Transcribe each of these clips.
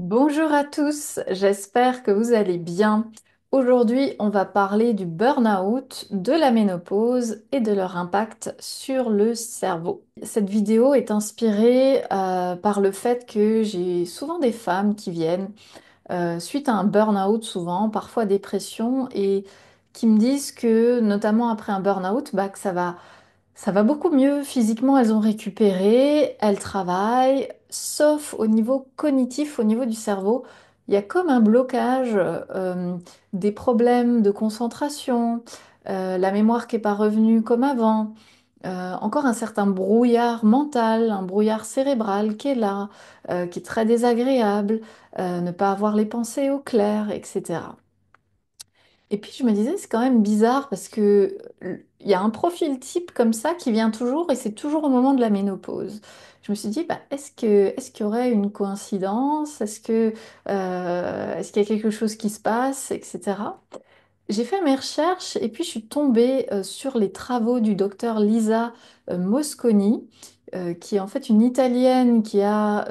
Bonjour à tous, j'espère que vous allez bien. Aujourd'hui, on va parler du burn-out, de la ménopause et de leur impact sur le cerveau. Cette vidéo est inspirée par le fait que j'ai souvent des femmes qui viennent suite à un burn-out souvent, parfois dépression, et qui me disent que notamment après un burn-out, que ça va beaucoup mieux physiquement, elles ont récupéré, elles travaillent, sauf au niveau cognitif, au niveau du cerveau. Il y a comme un blocage, des problèmes de concentration, la mémoire qui n'est pas revenue comme avant, encore un certain brouillard mental, un brouillard cérébral qui est là, qui est très désagréable, ne pas avoir les pensées au clair, etc. Et puis je me disais, c'est quand même bizarre parce que il y a un profil type comme ça qui vient toujours et c'est toujours au moment de la ménopause. Je me suis dit, est-ce qu'il y aurait une coïncidence? Est-ce qu'il y a quelque chose qui se passe, etc. J'ai fait mes recherches et puis je suis tombée sur les travaux du docteur Lisa Mosconi, qui est en fait une Italienne qui a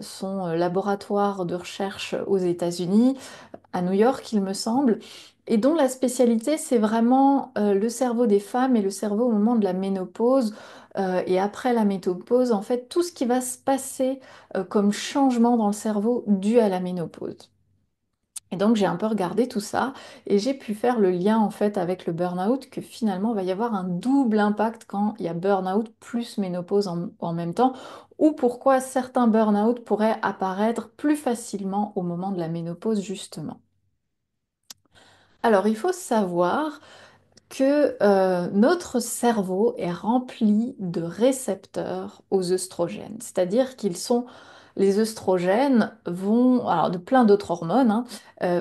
son laboratoire de recherche aux États-Unis à New York, il me semble, et dont la spécialité, c'est vraiment le cerveau des femmes et le cerveau au moment de la ménopause. Et après la ménopause, en fait, tout ce qui va se passer comme changement dans le cerveau dû à la ménopause. Et donc j'ai un peu regardé tout ça et j'ai pu faire le lien en fait avec le burn-out que finalement il va y avoir un double impact quand il y a burn-out plus ménopause en même temps, ou pourquoi certains burn-out pourraient apparaître plus facilement au moment de la ménopause justement. Alors, il faut savoir que notre cerveau est rempli de récepteurs aux œstrogènes, c'est-à-dire qu'ils sont les œstrogènes vont, alors de plein d'autres hormones, hein,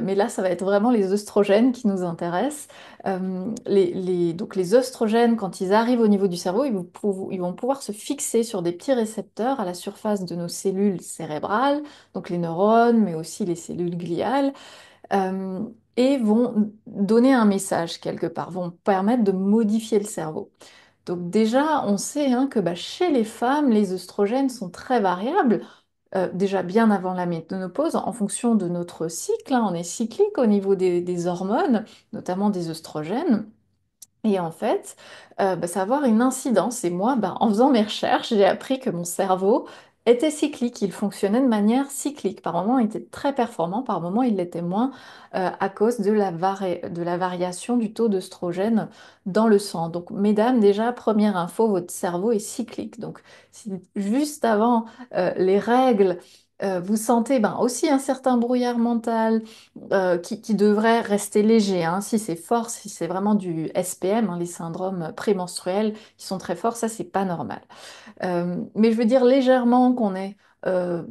mais là ça va être vraiment les œstrogènes qui nous intéressent. Donc les œstrogènes, quand ils arrivent au niveau du cerveau, ils vont pouvoir se fixer sur des petits récepteurs à la surface de nos cellules cérébrales, donc les neurones, mais aussi les cellules gliales, euh, et vont donner un message quelque part, vont permettre de modifier le cerveau. Donc déjà, on sait hein, que chez les femmes, les œstrogènes sont très variables, déjà bien avant la ménopause, en fonction de notre cycle, hein, on est cyclique au niveau des hormones, notamment des œstrogènes. Et en fait, ça va avoir une incidence. Et moi, en faisant mes recherches, j'ai appris que mon cerveau était cyclique. Il fonctionnait de manière cyclique. Par moments, il était très performant, par moments, il l'était moins à cause de de la variation du taux d'œstrogène dans le sang. Donc, mesdames, déjà, première info, votre cerveau est cyclique. Donc, si juste avant les règles, vous sentez aussi un certain brouillard mental, qui devrait rester léger, hein. Si c'est fort, si c'est vraiment du SPM, hein, les syndromes prémenstruels qui sont très forts, ça c'est pas normal. Mais je veux dire légèrement qu'on ait euh,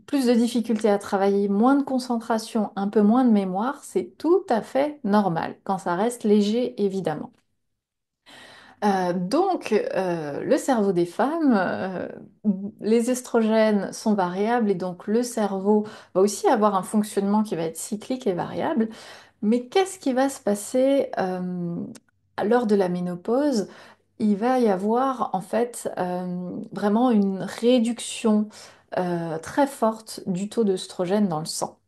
plus de difficultés à travailler, moins de concentration, un peu moins de mémoire, c'est tout à fait normal quand ça reste léger, évidemment. Le cerveau des femmes, les estrogènes sont variables et donc le cerveau va aussi avoir un fonctionnement qui va être cyclique et variable. Mais qu'est-ce qui va se passer lors de la ménopause? Il va y avoir en fait vraiment une réduction très forte du taux d'œstrogène dans le sang.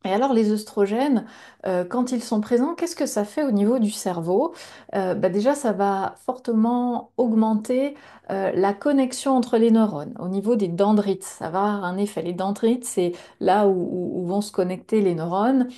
Et alors les œstrogènes, quand ils sont présents, qu'est-ce que ça fait au niveau du cerveau? Déjà, ça va fortement augmenter la connexion entre les neurones. Au niveau des dendrites, ça va avoir un effet. Les dendrites, c'est là où vont se connecter les neurones.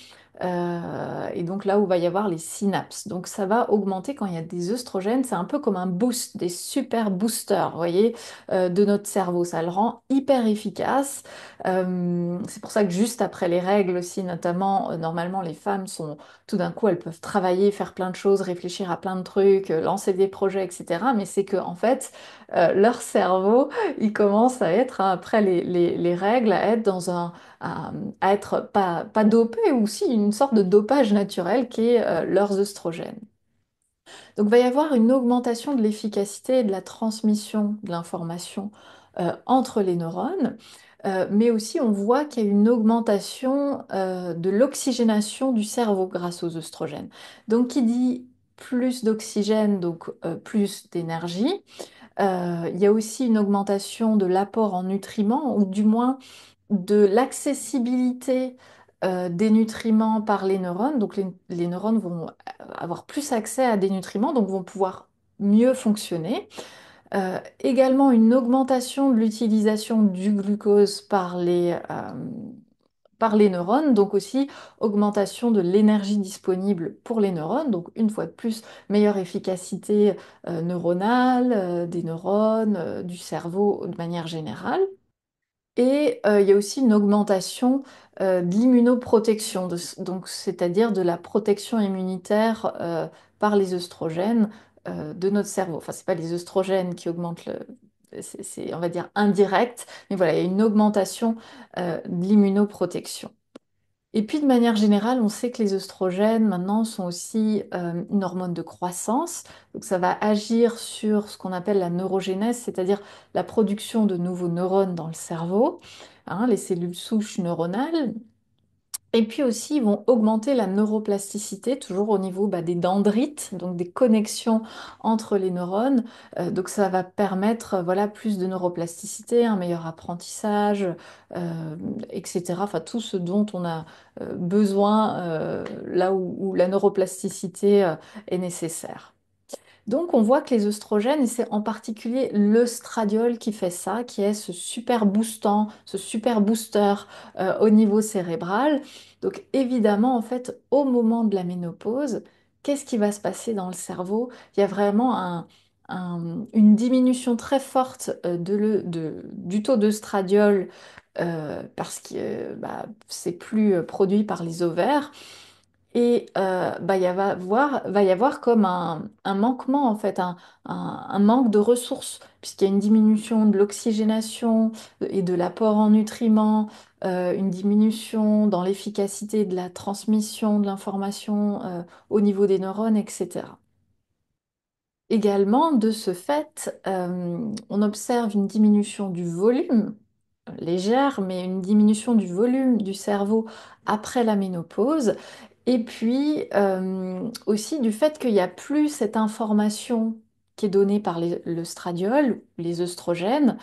Et donc là où va y avoir les synapses. Donc ça va augmenter quand il y a des œstrogènes, c'est un peu comme un boost, des super boosters, vous voyez, de notre cerveau. Ça le rend hyper efficace. C'est pour ça que juste après les règles aussi, notamment, normalement les femmes sont, tout d'un coup, elles peuvent travailler, faire plein de choses, réfléchir à plein de trucs, lancer des projets, etc. Mais c'est que en fait, leur cerveau, il commence à être, hein, après les règles, à être dans à être pas dopé, ou aussi une sorte de dopage naturel qui est leurs œstrogènes. Donc, il va y avoir une augmentation de l'efficacité et de la transmission de l'information entre les neurones, mais aussi on voit qu'il y a une augmentation de l'oxygénation du cerveau grâce aux œstrogènes. Donc, qui dit plus d'oxygène, donc plus d'énergie. Il y a aussi une augmentation de l'apport en nutriments, ou du moins de l'accessibilité des nutriments par les neurones. Donc les neurones vont avoir plus accès à des nutriments, donc vont pouvoir mieux fonctionner. Également une augmentation de l'utilisation du glucose par les neurones, donc aussi augmentation de l'énergie disponible pour les neurones, donc une fois de plus, meilleure efficacité neuronale des neurones, du cerveau de manière générale. Et il y a aussi une augmentation de l'immunoprotection, donc c'est-à-dire de la protection immunitaire par les œstrogènes de notre cerveau. Enfin, c'est pas les œstrogènes qui augmentent on va dire indirect, mais voilà, il y a une augmentation de l'immunoprotection. Et puis de manière générale, on sait que les œstrogènes maintenant sont aussi une hormone de croissance. Donc ça va agir sur ce qu'on appelle la neurogénèse, c'est-à-dire la production de nouveaux neurones dans le cerveau, hein, les cellules souches neuronales. Et puis aussi, ils vont augmenter la neuroplasticité, toujours au niveau des dendrites, donc des connexions entre les neurones. Donc ça va permettre voilà, plus de neuroplasticité, un meilleur apprentissage, etc. Enfin, tout ce dont on a besoin là où la neuroplasticité est nécessaire. Donc on voit que les œstrogènes, et c'est en particulier l'œstradiol qui fait ça, qui est ce super boostant, ce super booster au niveau cérébral. Donc évidemment, en fait, au moment de la ménopause, qu'est-ce qui va se passer dans le cerveau? Il y a vraiment une diminution très forte du taux d'œstradiol parce que c'est plus produit par les ovaires. Et va y avoir comme un manquement, en fait, un manque de ressources, puisqu'il y a une diminution de l'oxygénation et de l'apport en nutriments, une diminution dans l'efficacité de la transmission de l'information au niveau des neurones, etc. Également, de ce fait, on observe une diminution du volume, légère, mais une diminution du volume du cerveau après la ménopause. Et puis aussi du fait qu'il n'y a plus cette information qui est donnée par le stradiol, les œstrogènes,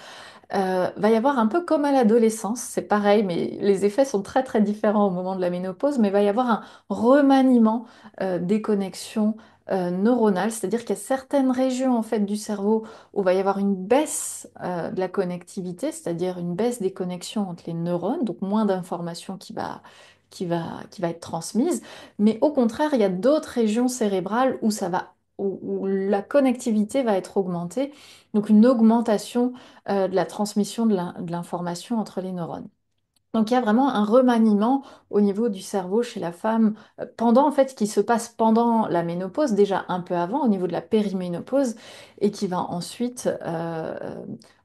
va y avoir un peu comme à l'adolescence, c'est pareil, mais les effets sont très très différents au moment de la ménopause, mais il va y avoir un remaniement des connexions neuronales, c'est-à-dire qu'il y a certaines régions en fait du cerveau où il va y avoir une baisse de la connectivité, c'est-à-dire une baisse des connexions entre les neurones, donc moins d'informations qui va être transmise, mais au contraire, il y a d'autres régions cérébrales où la connectivité va être augmentée, donc une augmentation de la transmission de l'information entre les neurones. Donc il y a vraiment un remaniement au niveau du cerveau chez la femme pendant en fait qui se passe pendant la ménopause, déjà un peu avant au niveau de la périménopause et qui va ensuite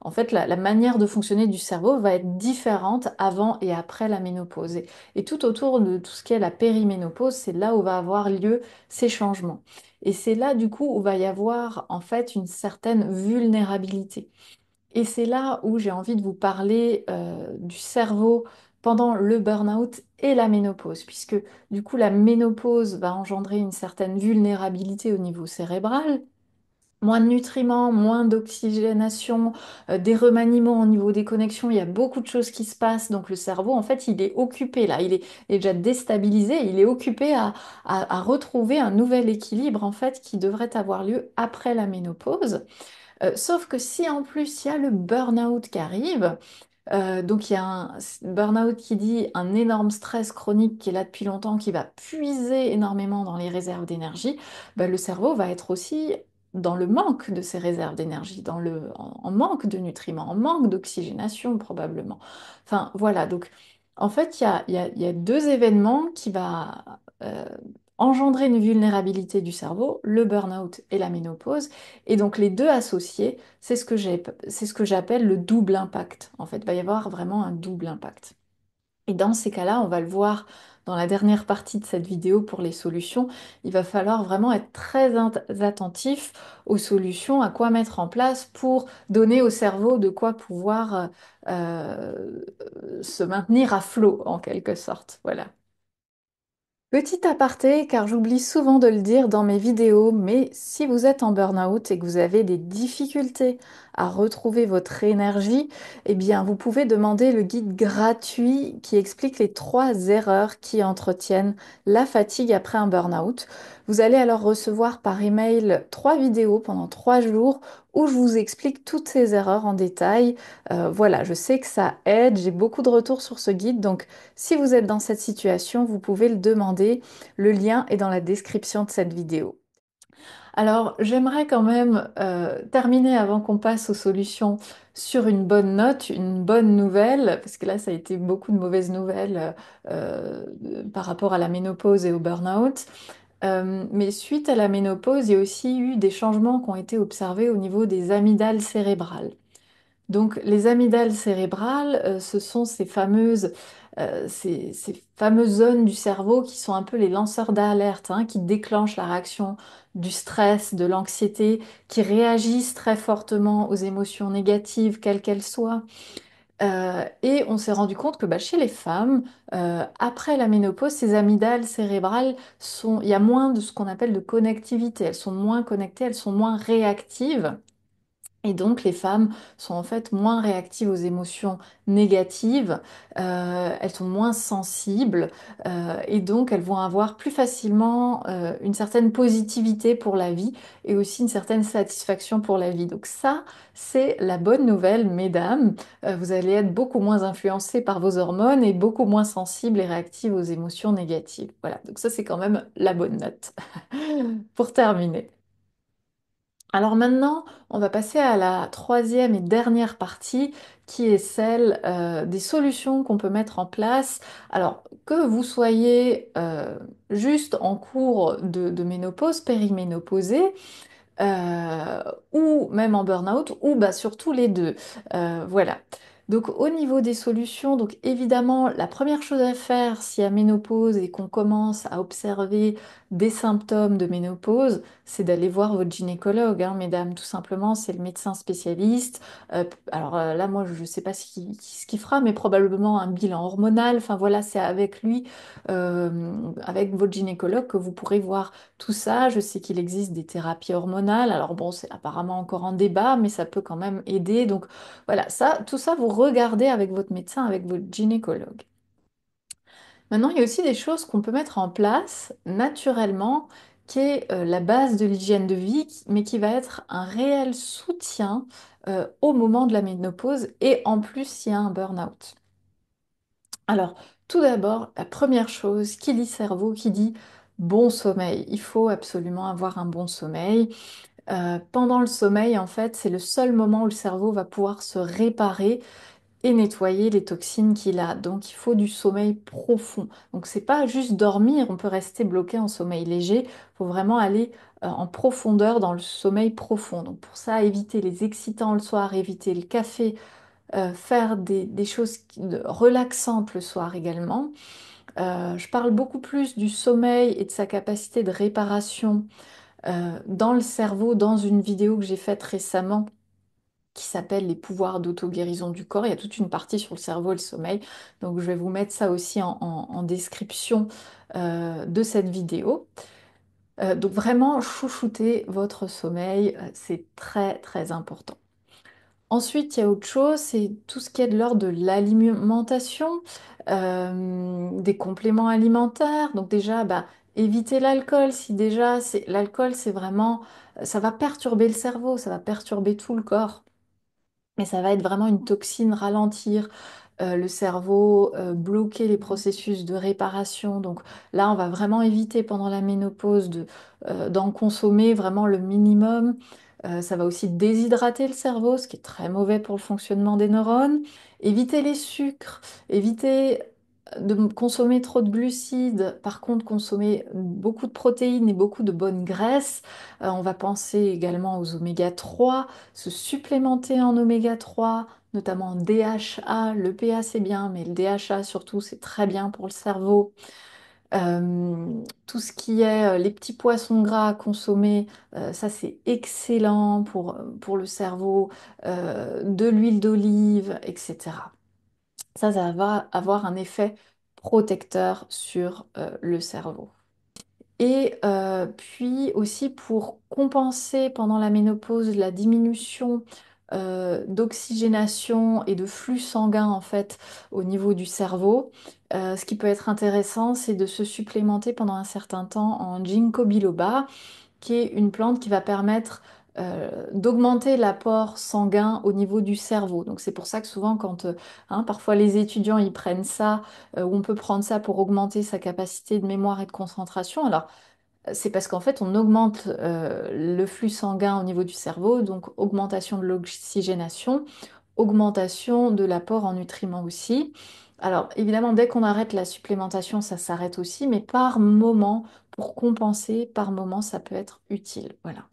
en fait la manière de fonctionner du cerveau va être différente avant et après la ménopause. Et tout autour de tout ce qui est la périménopause, c'est là où va avoir lieu ces changements. Et c'est là du coup où va y avoir en fait une certaine vulnérabilité. Et c'est là où j'ai envie de vous parler du cerveau pendant le burn-out et la ménopause, puisque du coup la ménopause va engendrer une certaine vulnérabilité au niveau cérébral, moins de nutriments, moins d'oxygénation, des remaniements au niveau des connexions, il y a beaucoup de choses qui se passent, donc le cerveau en fait il est occupé là, il est déjà déstabilisé, il est occupé à retrouver un nouvel équilibre en fait qui devrait avoir lieu après la ménopause. Sauf que si en plus il y a le burn-out qui arrive, donc il y a un burn-out qui dit un énorme stress chronique qui est là depuis longtemps, qui va puiser énormément dans les réserves d'énergie, le cerveau va être aussi dans le manque de ces réserves d'énergie, en manque de nutriments, en manque d'oxygénation probablement. Enfin voilà, donc en fait il y a deux événements qui vont engendrer une vulnérabilité du cerveau, le burn-out et la ménopause. Et donc les deux associés, c'est ce que j'appelle le double impact. En fait, il va y avoir vraiment un double impact. Et dans ces cas-là, on va le voir dans la dernière partie de cette vidéo pour les solutions, il va falloir vraiment être très attentif aux solutions, à quoi mettre en place pour donner au cerveau de quoi pouvoir se maintenir à flot en quelque sorte. Voilà. Petit aparté, car j'oublie souvent de le dire dans mes vidéos, mais si vous êtes en burn-out et que vous avez des difficultés à retrouver votre énergie, eh bien, vous pouvez demander le guide gratuit qui explique les 3 erreurs qui entretiennent la fatigue après un burn-out. Vous allez alors recevoir par email 3 vidéos pendant 3 jours où je vous explique toutes ces erreurs en détail. Voilà, je sais que ça aide, j'ai beaucoup de retours sur ce guide, donc si vous êtes dans cette situation, vous pouvez le demander. Le lien est dans la description de cette vidéo. Alors, j'aimerais quand même terminer avant qu'on passe aux solutions sur une bonne note, une bonne nouvelle, parce que là, ça a été beaucoup de mauvaises nouvelles par rapport à la ménopause et au burn-out. Mais suite à la ménopause, il y a aussi eu des changements qui ont été observés au niveau des amygdales cérébrales. Donc, les amygdales cérébrales, ce sont ces fameuses zones du cerveau qui sont un peu les lanceurs d'alerte, hein, qui déclenchent la réaction du stress, de l'anxiété, qui réagissent très fortement aux émotions négatives, quelles qu'elles soient. Et on s'est rendu compte que bah, chez les femmes, après la ménopause, ces amygdales cérébrales il y a moins de ce qu'on appelle de connectivité. Elles sont moins connectées, elles sont moins réactives. Et donc les femmes sont en fait moins réactives aux émotions négatives, elles sont moins sensibles et donc elles vont avoir plus facilement une certaine positivité pour la vie et aussi une certaine satisfaction pour la vie. Donc ça, c'est la bonne nouvelle, mesdames. Vous allez être beaucoup moins influencées par vos hormones et beaucoup moins sensibles et réactives aux émotions négatives. Voilà, donc ça c'est quand même la bonne note. Pour terminer. Alors maintenant, on va passer à la troisième et dernière partie qui est celle des solutions qu'on peut mettre en place. Alors que vous soyez juste en cours de ménopause, périménopausée, euh, ou même en burn-out, ou bah, surtout les deux. Voilà. Donc au niveau des solutions, donc évidemment, la première chose à faire s'il y a ménopause et qu'on commence à observer des symptômes de ménopause, c'est d'aller voir votre gynécologue, hein, mesdames, tout simplement, c'est le médecin spécialiste. Là, moi, je ne sais pas ce qu'il fera, mais probablement un bilan hormonal. Enfin voilà, c'est avec lui, avec votre gynécologue, que vous pourrez voir tout ça. Je sais qu'il existe des thérapies hormonales. Alors bon, c'est apparemment encore en débat, mais ça peut quand même aider. Donc voilà, ça, tout ça, vous regardez avec votre médecin, avec votre gynécologue. Maintenant, il y a aussi des choses qu'on peut mettre en place naturellement, qui est la base de l'hygiène de vie, mais qui va être un réel soutien au moment de la ménopause et en plus s'il y a un burn-out. Alors, tout d'abord, la première chose, qui dit cerveau, qui dit bon sommeil. Il faut absolument avoir un bon sommeil. Pendant le sommeil, en fait, c'est le seul moment où le cerveau va pouvoir se réparer et nettoyer les toxines qu'il a. Donc, il faut du sommeil profond. Donc, c'est pas juste dormir, on peut rester bloqué en sommeil léger. Il faut vraiment aller en profondeur dans le sommeil profond. Donc, pour ça, éviter les excitants le soir, éviter le café, faire des choses relaxantes le soir également. Je parle beaucoup plus du sommeil et de sa capacité de réparation dans le cerveau dans une vidéo que j'ai faite récemment qui s'appelle Les pouvoirs d'auto-guérison du corps. Il y a toute une partie sur le cerveau et le sommeil. Donc je vais vous mettre ça aussi en description de cette vidéo. Donc vraiment, chouchouter votre sommeil, c'est très très important. Ensuite, il y a autre chose, c'est tout ce qui est de l'ordre de l'alimentation, des compléments alimentaires. Donc déjà, bah, éviter l'alcool. Si déjà, l'alcool, c'est vraiment, ça va perturber le cerveau, ça va perturber tout le corps. Mais ça va être vraiment une toxine, ralentir le cerveau, bloquer les processus de réparation. Donc là, on va vraiment éviter pendant la ménopause d'en consommer vraiment le minimum. Ça va aussi déshydrater le cerveau, ce qui est très mauvais pour le fonctionnement des neurones. Éviter les sucres, éviter de consommer trop de glucides. Par contre, consommer beaucoup de protéines et beaucoup de bonnes graisses. On va penser également aux oméga 3, se supplémenter en oméga 3, notamment en DHA. Le PA c'est bien, mais le DHA surtout c'est très bien pour le cerveau. Tout ce qui est les petits poissons gras à consommer, ça c'est excellent pour le cerveau. De l'huile d'olive, etc. Ça va avoir un effet protecteur sur le cerveau. Et puis aussi pour compenser pendant la ménopause la diminution d'oxygénation et de flux sanguin en fait au niveau du cerveau. Ce qui peut être intéressant, c'est de se supplémenter pendant un certain temps en ginkgo biloba, qui est une plante qui va permettre d'augmenter l'apport sanguin au niveau du cerveau. Donc c'est pour ça que souvent quand parfois les étudiants ils prennent ça, ou on peut prendre ça pour augmenter sa capacité de mémoire et de concentration. Alors c'est parce qu'en fait on augmente le flux sanguin au niveau du cerveau, donc augmentation de l'oxygénation, augmentation de l'apport en nutriments aussi. Alors évidemment, dès qu'on arrête la supplémentation, ça s'arrête aussi, mais par moment, pour compenser, par moment, ça peut être utile. Voilà.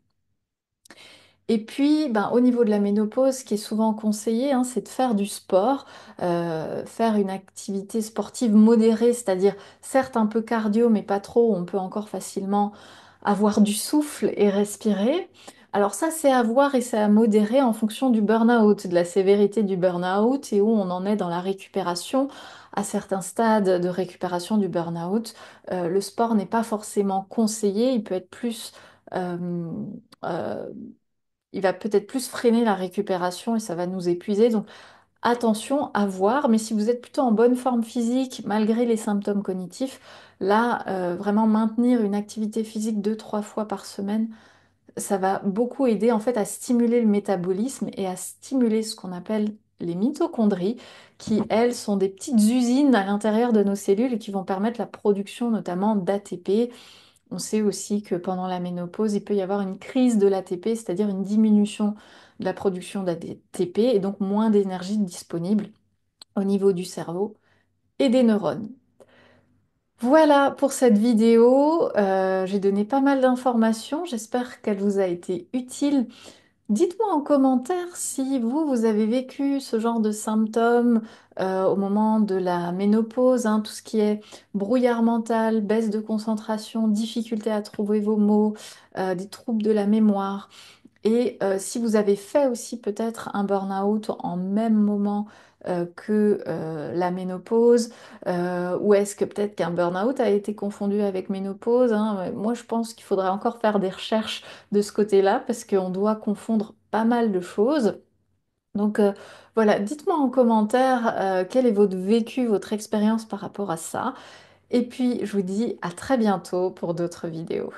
Et puis, ben, au niveau de la ménopause, ce qui est souvent conseillé, c'est de faire du sport, faire une activité sportive modérée, c'est-à-dire certes un peu cardio, mais pas trop, on peut encore facilement avoir du souffle et respirer. Alors ça, c'est à voir et c'est à modérer en fonction du burn-out, de la sévérité du burn-out et où on en est dans la récupération. À certains stades de récupération du burn-out, le sport n'est pas forcément conseillé, il peut être plus... euh, euh, il va peut-être plus freiner la récupération et ça va nous épuiser. Donc attention à voir, mais si vous êtes plutôt en bonne forme physique malgré les symptômes cognitifs, là, vraiment maintenir une activité physique 2, 3 fois par semaine, ça va beaucoup aider en fait à stimuler le métabolisme et à stimuler ce qu'on appelle les mitochondries, qui elles sont des petites usines à l'intérieur de nos cellules et qui vont permettre la production notamment d'ATP. On sait aussi que pendant la ménopause, il peut y avoir une crise de l'ATP, c'est-à-dire une diminution de la production d'ATP et donc moins d'énergie disponible au niveau du cerveau et des neurones. Voilà pour cette vidéo. J'ai donné pas mal d'informations. J'espère qu'elle vous a été utile. Dites-moi en commentaire si vous avez vécu ce genre de symptômes au moment de la ménopause, tout ce qui est brouillard mental, baisse de concentration, difficulté à trouver vos mots, des troubles de la mémoire. Et si vous avez fait aussi peut-être un burn-out en même moment que la ménopause, ou est-ce que peut-être qu'un burn-out a été confondu avec ménopause, moi, je pense qu'il faudrait encore faire des recherches de ce côté-là parce qu'on doit confondre pas mal de choses. Donc voilà, dites-moi en commentaire quel est votre vécu, votre expérience par rapport à ça. Et puis, je vous dis à très bientôt pour d'autres vidéos.